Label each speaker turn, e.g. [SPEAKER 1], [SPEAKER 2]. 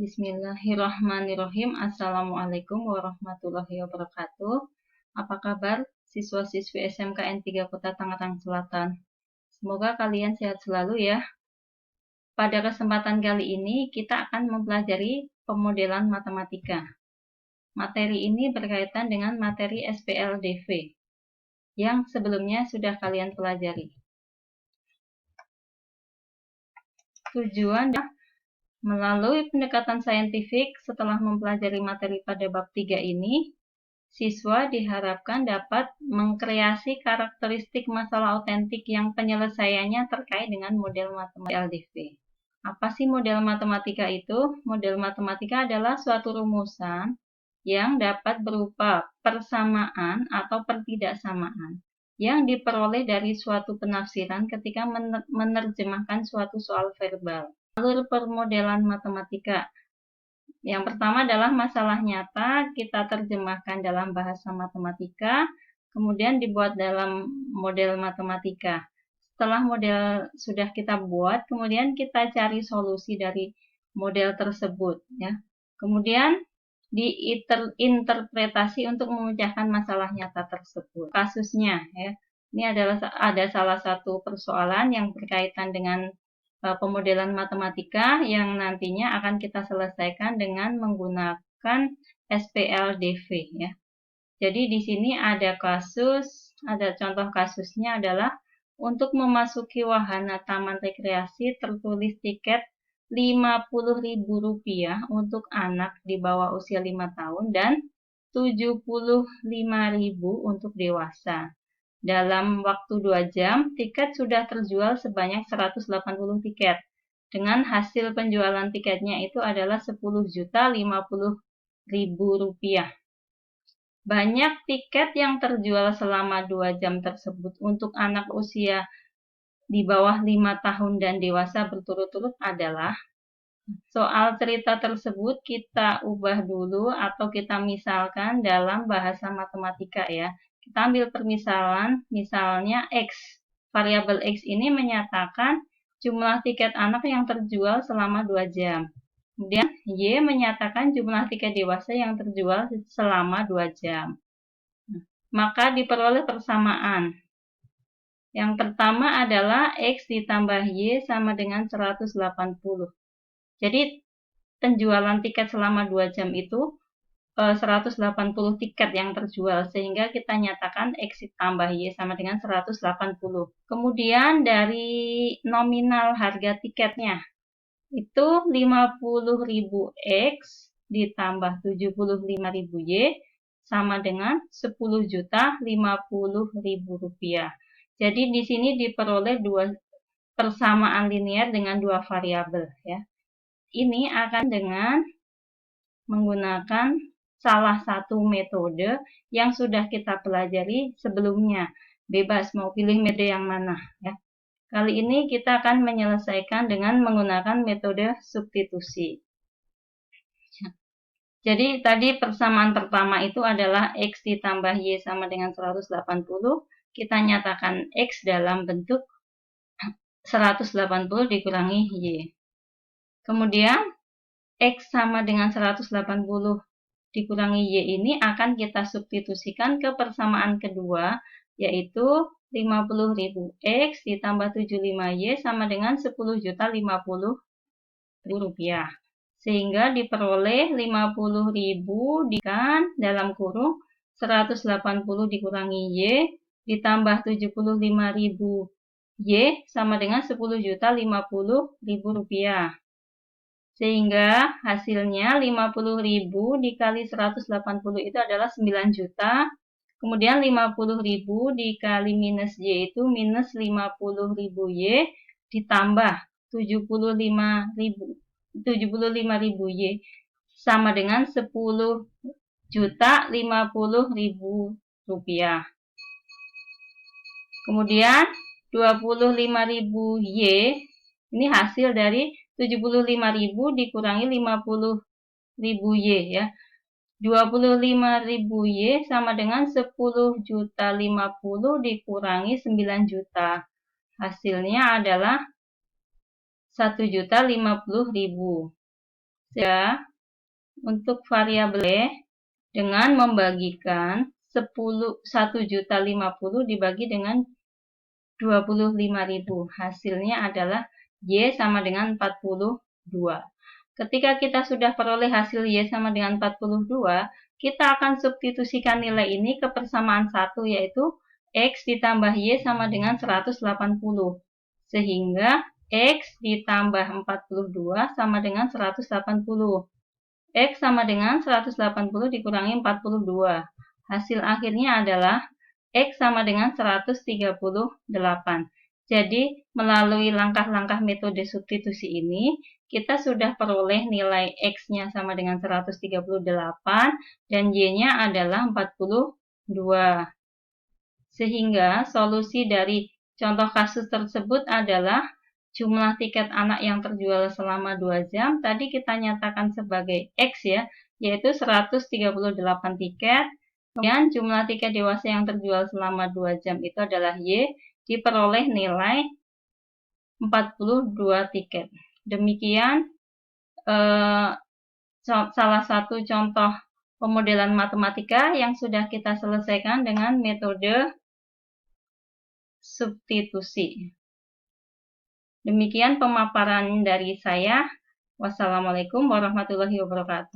[SPEAKER 1] Bismillahirrahmanirrahim. Assalamualaikum warahmatullahi wabarakatuh. Apa kabar siswa-siswi SMKN 3 Kota Tangerang Selatan? Semoga kalian sehat selalu ya. Pada kesempatan kali ini kita akan mempelajari pemodelan matematika. Materi ini berkaitan dengan materi SPLDV yang sebelumnya sudah kalian pelajari. Tujuan melalui pendekatan saintifik setelah mempelajari materi pada bab 3 ini, siswa diharapkan dapat mengkreasi karakteristik masalah autentik yang penyelesaiannya terkait dengan model matematika LDV. Apa sih model matematika itu? Model matematika adalah suatu rumusan yang dapat berupa persamaan atau pertidaksamaan yang diperoleh dari suatu penafsiran ketika menerjemahkan suatu soal verbal. Alur permodelan matematika. Yang pertama adalah masalah nyata, kita terjemahkan dalam bahasa matematika, kemudian dibuat dalam model matematika. Setelah model sudah kita buat, kemudian kita cari solusi dari model tersebut, ya. Kemudian diinterpretasi untuk memecahkan masalah nyata tersebut. Kasusnya, ya. Ini ada salah satu persoalan yang berkaitan dengan pemodelan matematika yang nantinya akan kita selesaikan dengan menggunakan SPLDV, ya. Jadi di sini ada contoh kasusnya adalah untuk memasuki wahana taman rekreasi tertulis tiket Rp50.000 untuk anak di bawah usia 5 tahun dan Rp75.000 untuk dewasa. Dalam waktu 2 jam, tiket sudah terjual sebanyak 180 tiket. Dengan hasil penjualan tiketnya itu adalah Rp10.050.000. Banyak tiket yang terjual selama 2 jam tersebut untuk anak usia di bawah 5 tahun dan dewasa berturut-turut adalah soal cerita tersebut kita ubah dulu atau kita misalkan dalam bahasa matematika ya. Kita ambil permisalan, misalnya X. Variabel X ini menyatakan jumlah tiket anak yang terjual selama 2 jam. Kemudian Y menyatakan jumlah tiket dewasa yang terjual selama 2 jam. Maka diperoleh persamaan. Yang pertama adalah X ditambah Y sama dengan 180. Jadi penjualan tiket selama 2 jam itu 180 tiket yang terjual, sehingga kita nyatakan X tambah Y sama dengan 180. Kemudian dari nominal harga tiketnya itu 50.000 X ditambah 75.000 Y sama dengan 10.050.000 rupiah. Jadi di sini diperoleh dua persamaan linear dengan dua variabel ya. Ini akan dengan menggunakan salah satu metode yang sudah kita pelajari sebelumnya. Bebas mau pilih metode yang mana ya. Kali ini kita akan menyelesaikan dengan menggunakan metode substitusi. Jadi tadi persamaan pertama itu adalah X ditambah Y sama dengan 180. Kita nyatakan X dalam bentuk 180 dikurangi Y. Kemudian X sama dengan 180 dikurangi Y ini akan kita substitusikan ke persamaan kedua, yaitu 50.000 X ditambah 75Y sama dengan 10.050.000 rupiah. Sehingga diperoleh 50.000 dalam kurung 180 dikurangi Y ditambah 75.000 Y sama dengan 10.050.000 rupiah. Sehingga hasilnya 50.000 dikali 180 itu adalah 9 juta. Kemudian 50.000 dikali minus Y itu minus 50.000 Y ditambah 75.000 Y sama dengan 10.050.000 rupiah. Kemudian 25.000 Y ini hasil dari 75.000 dikurangi 50.000 Y ya. 25.000 Y sama dengan 10.050.000 dikurangi 9 juta. Hasilnya adalah 1.050.000. Ya, untuk variabel Y dengan membagikan 1.050.000 dibagi dengan 25.000. Hasilnya adalah Y sama dengan 42. Ketika kita sudah peroleh hasil Y sama dengan 42, kita akan substitusikan nilai ini ke persamaan 1, yaitu X ditambah Y sama dengan 180. Sehingga X ditambah 42 sama dengan 180. X sama dengan 180 dikurangi 42. Hasil akhirnya adalah X sama dengan 138. Jadi, melalui langkah-langkah metode substitusi ini, kita sudah peroleh nilai X-nya sama dengan 138 dan Y-nya adalah 42. Sehingga solusi dari contoh kasus tersebut adalah jumlah tiket anak yang terjual selama 2 jam tadi kita nyatakan sebagai X ya, yaitu 138 tiket. Kemudian jumlah tiket dewasa yang terjual selama 2 jam itu adalah Y, diperoleh nilai 42 tiket. Demikian salah satu contoh pemodelan matematika yang sudah kita selesaikan dengan metode substitusi. Demikian pemaparan dari saya. Wassalamualaikum warahmatullahi wabarakatuh.